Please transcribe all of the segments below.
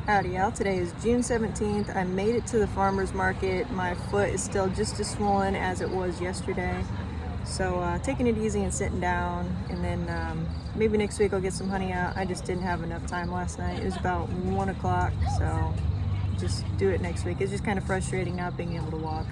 Howdy y'all, today is June 17th. I made it to the farmer's market. My foot is still just as swollen as it was yesterday. So taking it easy and sitting down, and then maybe next week I'll get some honey out. I just didn't have enough time last night. It was about 1 o'clock, so just do it next week. It's just kind of frustrating not being able to walk.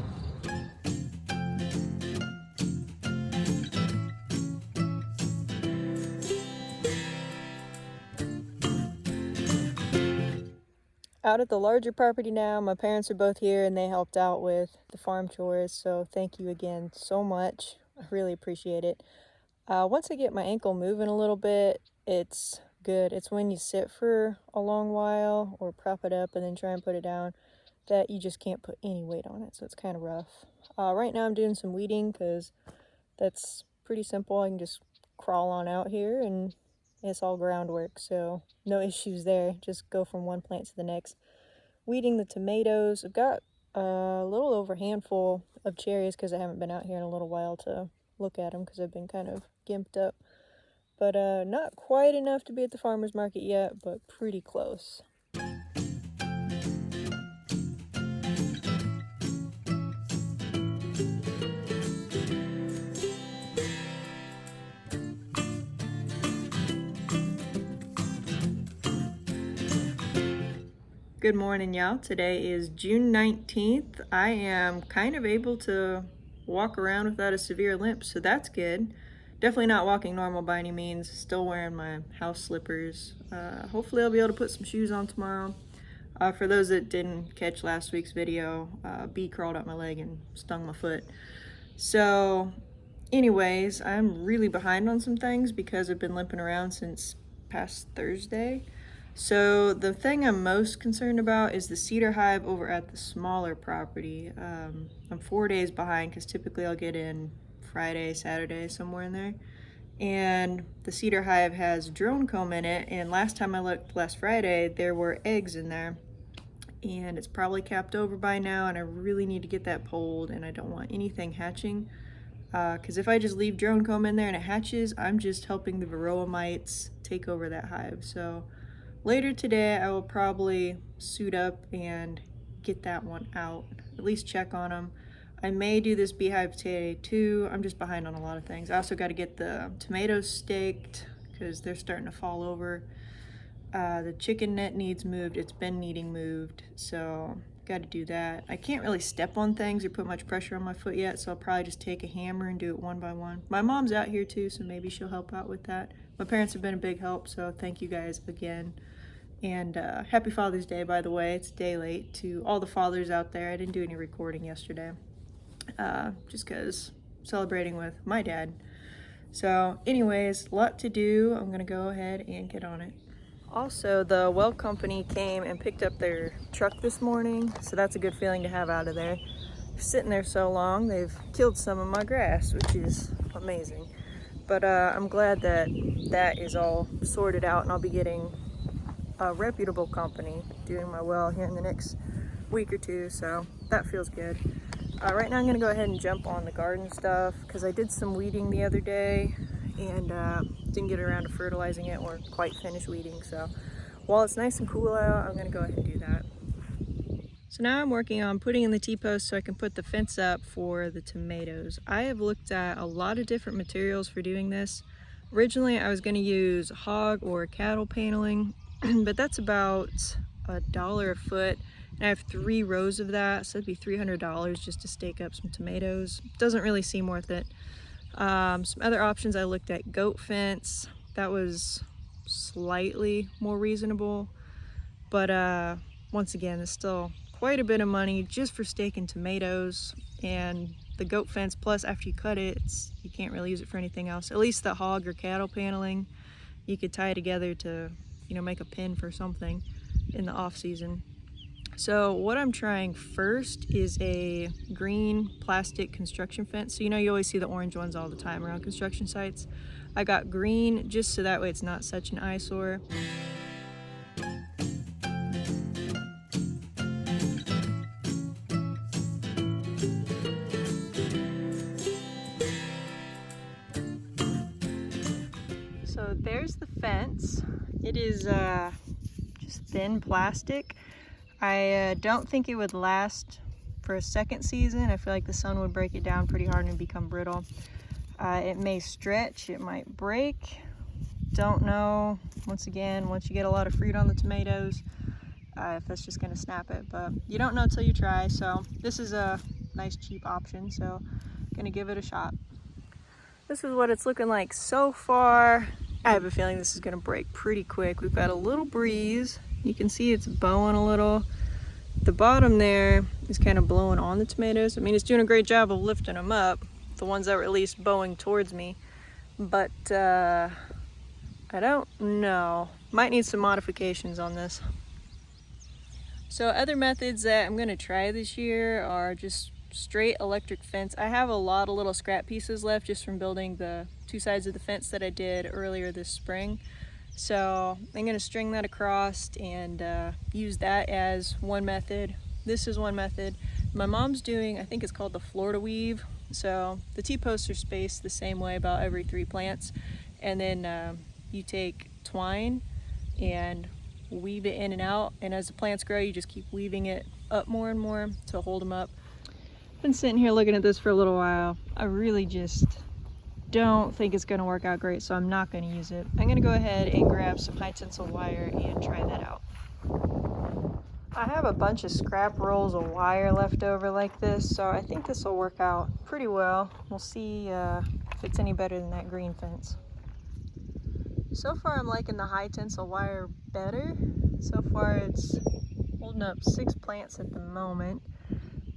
Out at the larger property now. My parents are both here and they helped out with the farm chores, so thank you again so much. I really appreciate it. Once I get my ankle moving a little bit, it's good. It's when you sit for a long while or prop it up and then try and put it down that you just can't put any weight on it, so it's kind of rough. Right now I'm doing some weeding because that's pretty simple. I can just crawl on out here and it's all groundwork, so no issues there. Just go from one plant to the next. Weeding the tomatoes. I've got a little over a handful of cherries because I haven't been out here in a little while to look at them because I've been kind of gimped up. But not quite enough to be at the farmer's market yet, but pretty close. Good morning, y'all. Today is June 19th. I am kind of able to walk around without a severe limp, so that's good. Definitely not walking normal by any means. Still wearing my house slippers. Hopefully I'll be able to put some shoes on tomorrow. For those that didn't catch last week's video, a bee crawled up my leg and stung my foot. So anyways, I'm really behind on some things because I've been limping around since past Thursday. So the thing I'm most concerned about is the cedar hive over at the smaller property. I'm 4 days behind because typically I'll get in Friday, Saturday, somewhere in there. And the cedar hive has drone comb in it, and last time I looked last Friday, there were eggs in there. And it's probably capped over by now, and I really need to get that polled, and I don't want anything hatching. Because if I just leave drone comb in there and it hatches, I'm just helping the varroa mites take over that hive. So later today, I will probably suit up and get that one out, at least check on them. I may do this beehive today too. I'm just behind on a lot of things. I also got to get the tomatoes staked because they're starting to fall over. The chicken net needs moved. It's been needing moved, so got to do that. I can't really step on things or put much pressure on my foot yet, so I'll probably just take a hammer and do it one by one. My mom's out here too, so maybe she'll help out with that. My parents have been a big help, so thank you guys again. And happy Father's Day, by the way. It's a day late to all the fathers out there. I didn't do any recording yesterday, just because celebrating with my dad. So anyways, a lot to do. I'm gonna go ahead and get on it. Also, the well company came and picked up their truck this morning, so that's a good feeling to have out of there. Sitting there so long, they've killed some of my grass, which is amazing. But I'm glad that that is all sorted out, and I'll be getting a reputable company doing my well here in the next week or two, so that feels good. Right now I'm gonna go ahead and jump on the garden stuff because I did some weeding the other day and didn't get around to fertilizing it or quite finish weeding. So while it's nice and cool out, I'm gonna go ahead and do that. So now I'm working on putting in the T-post so I can put the fence up for the tomatoes. I have looked at a lot of different materials for doing this. Originally I was gonna use hog or cattle paneling, but that's about $1 a foot. And I have 3 rows of that, so it'd be $300 just to stake up some tomatoes. Doesn't really seem worth it. Some other options I looked at: goat fence. That was slightly more reasonable, but once again, it's still quite a bit of money just for staking tomatoes. And the goat fence, plus after you cut it, you can't really use it for anything else. At least the hog or cattle paneling, you could tie together to, make a pin for something in the off season. So what I'm trying first is a green plastic construction fence. So you always see the orange ones all the time around construction sites. I got green just so that way it's not such an eyesore. So there's the fence. It is just thin plastic. I don't think it would last for a second season. I feel like the sun would break it down pretty hard and become brittle. It may stretch, it might break. Don't know, once again, once you get a lot of fruit on the tomatoes, if that's just gonna snap it, but you don't know till you try. So this is a nice cheap option, so gonna give it a shot. This is what it's looking like so far. I have a feeling this is gonna break pretty quick. We've got a little breeze. You can see it's bowing a little. The bottom there is kind of blowing on the tomatoes. I mean, it's doing a great job of lifting them up, the ones that were at least bowing towards me, but I don't know. Might need some modifications on this. So other methods that I'm gonna try this year are just straight electric fence. I have a lot of little scrap pieces left just from building the two sides of the fence that I did earlier this spring. So I'm gonna string that across and use that as one method. This is one method. My mom's doing, I think it's called the Florida weave. So the T-posts are spaced the same way about every 3 plants. And then you take twine and weave it in and out. And as the plants grow, you just keep weaving it up more and more to hold them up. Been sitting here looking at this for a little while. I really just don't think it's gonna work out great, so I'm not gonna use it. I'm gonna go ahead and grab some high tensile wire and try that out. I have a bunch of scrap rolls of wire left over like this, so I think this will work out pretty well. We'll see if it's any better than that green fence. So far I'm liking the high tensile wire better. So far it's holding up 6 plants at the moment.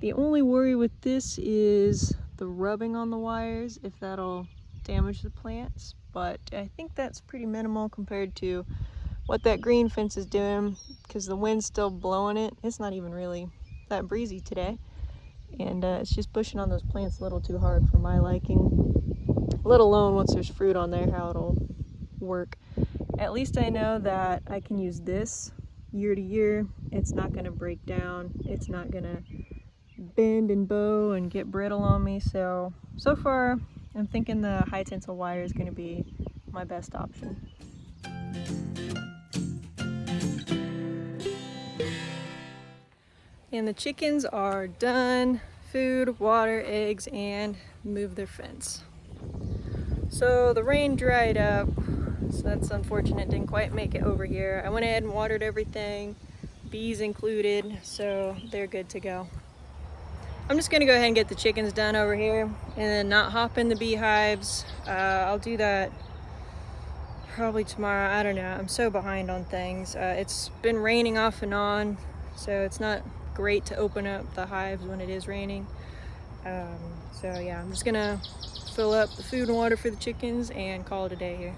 The only worry with this is the rubbing on the wires, if that'll damage the plants, but I think that's pretty minimal compared to what that green fence is doing, because the wind's still blowing it. It's not even really that breezy today, and it's just pushing on those plants a little too hard for my liking, let alone once there's fruit on there, how it'll work. At least I know that I can use this year to year. It's not going to break down, it's not going to bend and bow and get brittle on me. So far I'm thinking the high tensile wire is going to be my best option. And the chickens are done. Food, water, eggs, and move their fence. So the rain dried up, so that's unfortunate, didn't quite make it over here. I went ahead and watered everything, bees included, so they're good to go. I'm just gonna go ahead and get the chickens done over here and then not hop in the beehives. I'll do that probably tomorrow. I don't know, I'm so behind on things. It's been raining off and on, so it's not great to open up the hives when it is raining. So yeah, I'm just gonna fill up the food and water for the chickens and call it a day here.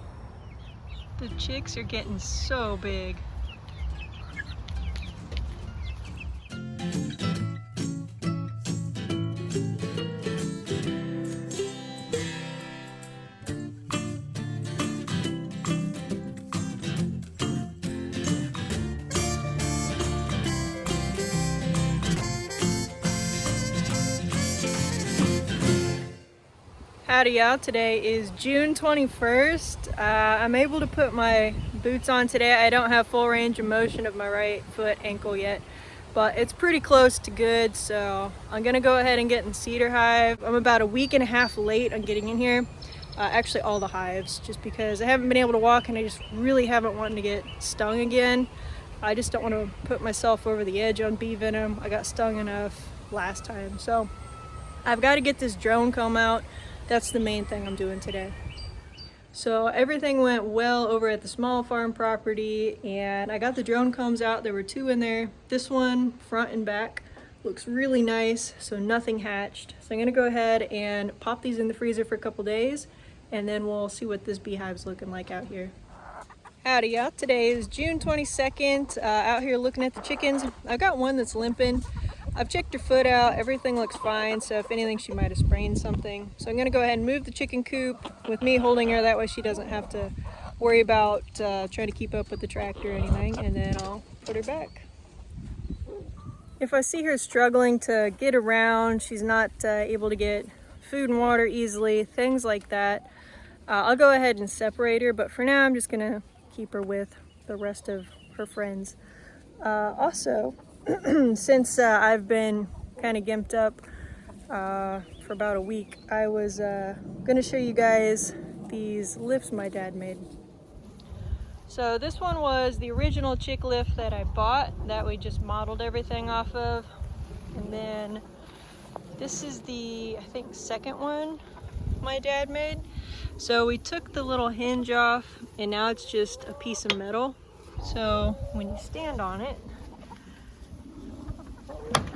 The chicks are getting so big. Howdy y'all, today is June 21st. I'm able to put my boots on today. I don't have full range of motion of my right foot ankle yet, but it's pretty close to good, so I'm gonna go ahead and get in Cedar Hive. I'm about a week and a half late on getting in here. Actually all the hives, just because I haven't been able to walk and I just really haven't wanted to get stung again. I just don't want to put myself over the edge on bee venom. I got stung enough last time, so I've got to get this drone comb out. That's the main thing I'm doing today. So everything went well over at the small farm property, and I got the drone combs out. There were 2 in there. This one, front and back, looks really nice, so nothing hatched. So I'm gonna go ahead and pop these in the freezer for a couple days, and then we'll see what this beehive's looking like out here. Howdy y'all, today is June 22nd, out here looking at the chickens. I've got one that's limping. I've checked her foot out, everything looks fine, so if anything she might have sprained something. So I'm gonna go ahead and move the chicken coop with me holding her, that way she doesn't have to worry about trying to keep up with the tractor or anything, and then I'll put her back. If I see her struggling to get around, she's not able to get food and water easily, things like that, I'll go ahead and separate her, but for now I'm just gonna keep her with the rest of her friends. Also, since I've been kind of gimped up for about a week, I was going to show you guys these lifts my dad made. So this one was the original chick lift that I bought that we just modeled everything off of. And then this is the, I think, second one my dad made. So we took the little hinge off and now it's just a piece of metal. So when you stand on it,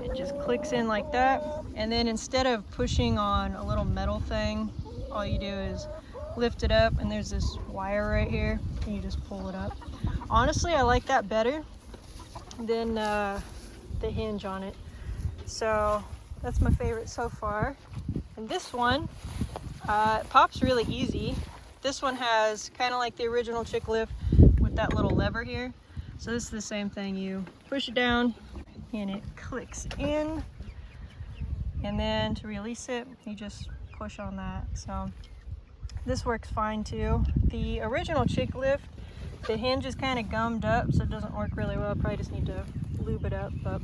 it just clicks in like that. And then instead of pushing on a little metal thing, all you do is lift it up and there's this wire right here and you just pull it up. Honestly, I like that better than the hinge on it. So that's my favorite so far. And this one, it pops really easy. This one has kind of like the original chick lift with that little lever here. So this is the same thing. You push it down and it clicks in. And then to release it, you just push on that. So this works fine too. The original chick lift, the hinge is kind of gummed up, so it doesn't work really well. Probably just need to lube it up, but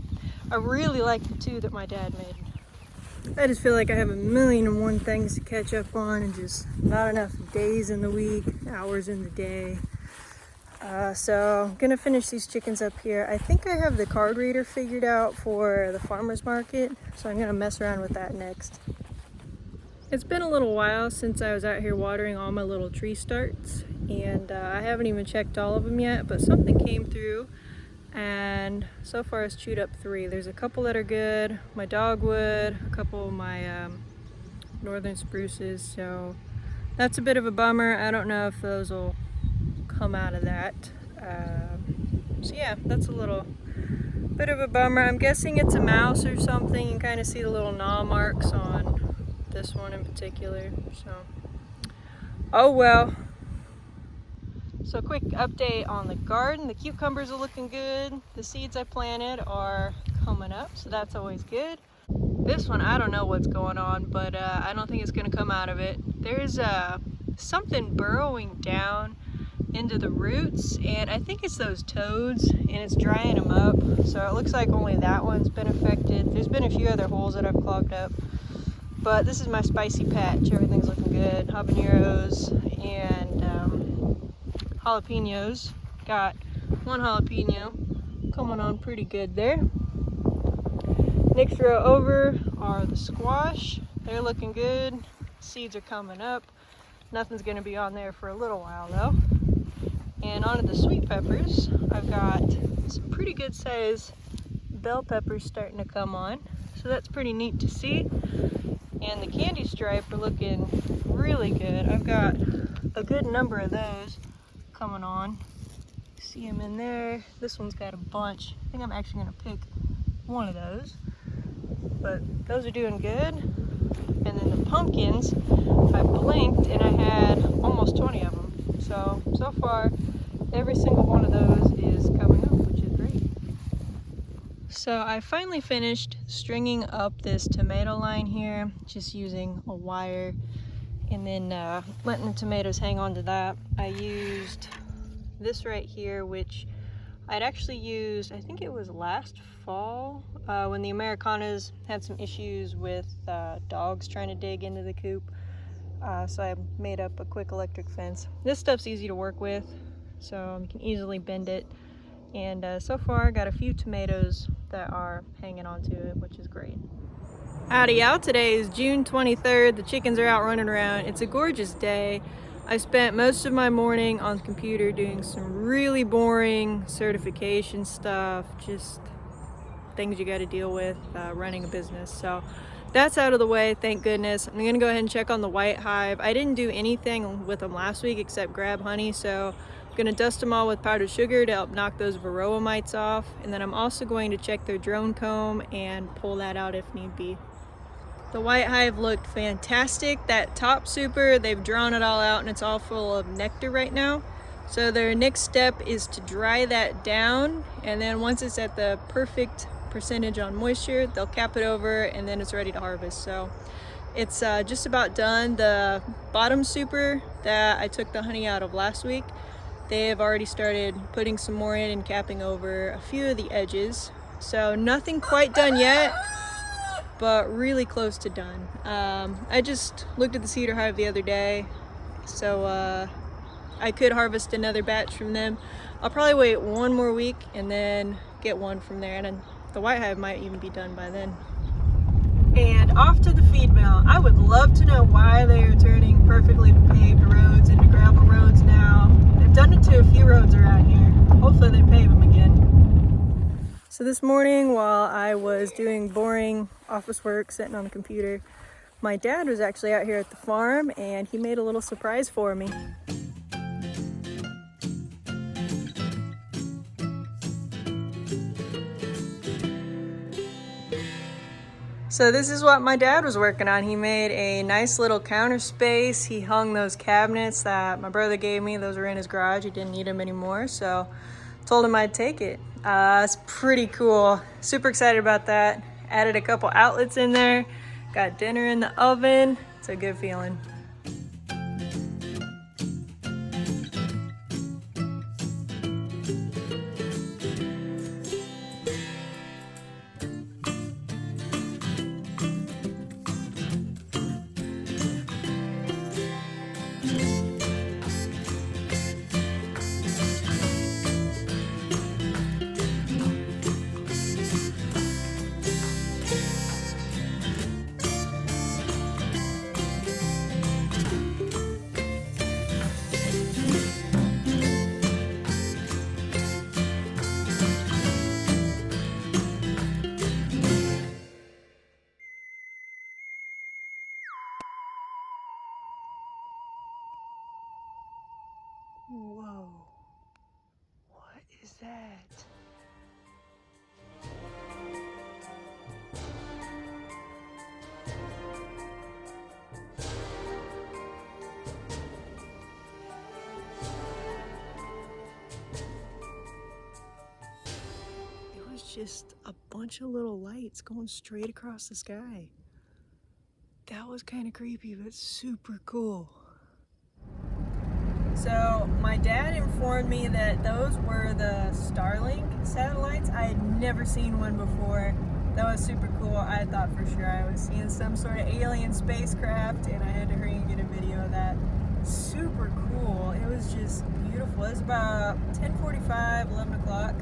I really like the two that my dad made. I just feel like I have 1,000,001 things to catch up on and just not enough days in the week, hours in the day. So I'm gonna finish these chickens up here. I think I have the card reader figured out for the farmer's market, so I'm gonna mess around with that next. It's been a little while since I was out here watering all my little tree starts, and I haven't even checked all of them yet, but something came through, and so far it's chewed up 3. There's a couple that are good, my dogwood, a couple of my northern spruces, so that's a bit of a bummer. I don't know if those will come out of that. So yeah, that's a little bit of a bummer. I'm guessing it's a mouse or something. You can kind of see the little gnaw marks on this one in particular, so oh well. So quick update on the garden. The cucumbers are looking good. The seeds I planted are coming up, so that's always good. This one, I don't know what's going on, but I don't think it's gonna come out of it. There's something burrowing down into the roots, and I think it's those toads, and it's drying them up. So it looks like only that one's been affected. There's been a few other holes that I've clogged up. But this is my spicy patch. Everything's looking good. Habaneros and jalapenos. Got one jalapeno coming on pretty good there. Next row over are the squash. They're looking good. Seeds are coming up. Nothing's going to be on there for a little while though. And onto the sweet peppers. I've got some pretty good size bell peppers starting to come on. So that's pretty neat to see. And the candy stripe are looking really good. I've got a good number of those coming on. See them in there. This one's got a bunch. I think I'm actually gonna pick one of those. But those are doing good. And then the pumpkins, I blinked and I had almost 20 of them. So far, every single one of those is coming up, which is great. So I finally finished stringing up this tomato line here, just using a wire and then letting the tomatoes hang on to that. I used this right here, which I'd actually used, I think it was last fall, when the Americanas had some issues with dogs trying to dig into the coop. So I made up a quick electric fence. This stuff's easy to work with, so you can easily bend it. And so far I got a few tomatoes that are hanging onto it, which is great. Howdy y'all, today is June 23rd. The chickens are out running around. It's a gorgeous day. I spent most of my morning on the computer doing some really boring certification stuff, just things you got to deal with running a business. So that's out of the way, thank goodness. I'm gonna go ahead and check on the white hive. I didn't do anything with them last week except grab honey, so I'm gonna dust them all with powdered sugar to help knock those varroa mites off. And then I'm also going to check their drone comb and pull that out if need be. The white hive looked fantastic. That top super, they've drawn it all out and it's all full of nectar right now. So their next step is to dry that down, and then once it's at the perfect percentage on moisture, they'll cap it over and then it's ready to harvest. So it's just about done. The bottom super that I took the honey out of last week, they have already started putting some more in and capping over a few of the edges. So nothing quite done yet, but really close to done. I just looked at the cedar hive the other day, so I could harvest another batch from them. I'll probably wait one more week and then get one from there, and then the white hive might even be done by then. And off to the feed mill. I would love to know why they are turning perfectly paved roads into gravel roads now. They've done it to a few roads around here. Hopefully they pave them again. So this morning, while I was doing boring office work, sitting on the computer, my dad was actually out here at the farm and he made a little surprise for me. So this is what my dad was working on. He made a nice little counter space. He hung those cabinets that my brother gave me. Those were in his garage. He didn't need them anymore, so told him I'd take it. It's pretty cool. Super excited about that. Added a couple outlets in there. Got dinner in the oven. It's a good feeling. Whoa, what is that? It was just a bunch of little lights going straight across the sky. That was kind of creepy, but super cool. So my dad informed me that those were the Starlink satellites. I had never seen one before. That was super cool. I thought for sure I was seeing some sort of alien spacecraft, and I had to hurry and get a video of that. Super cool. It was just beautiful. It was about 10:45, 11 o'clock,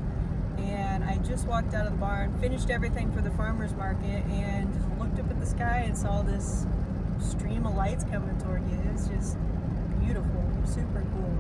and I just walked out of the barn, finished everything for the farmer's market, and just looked up at the sky and saw this stream of lights coming toward you. It was just beautiful, super cool.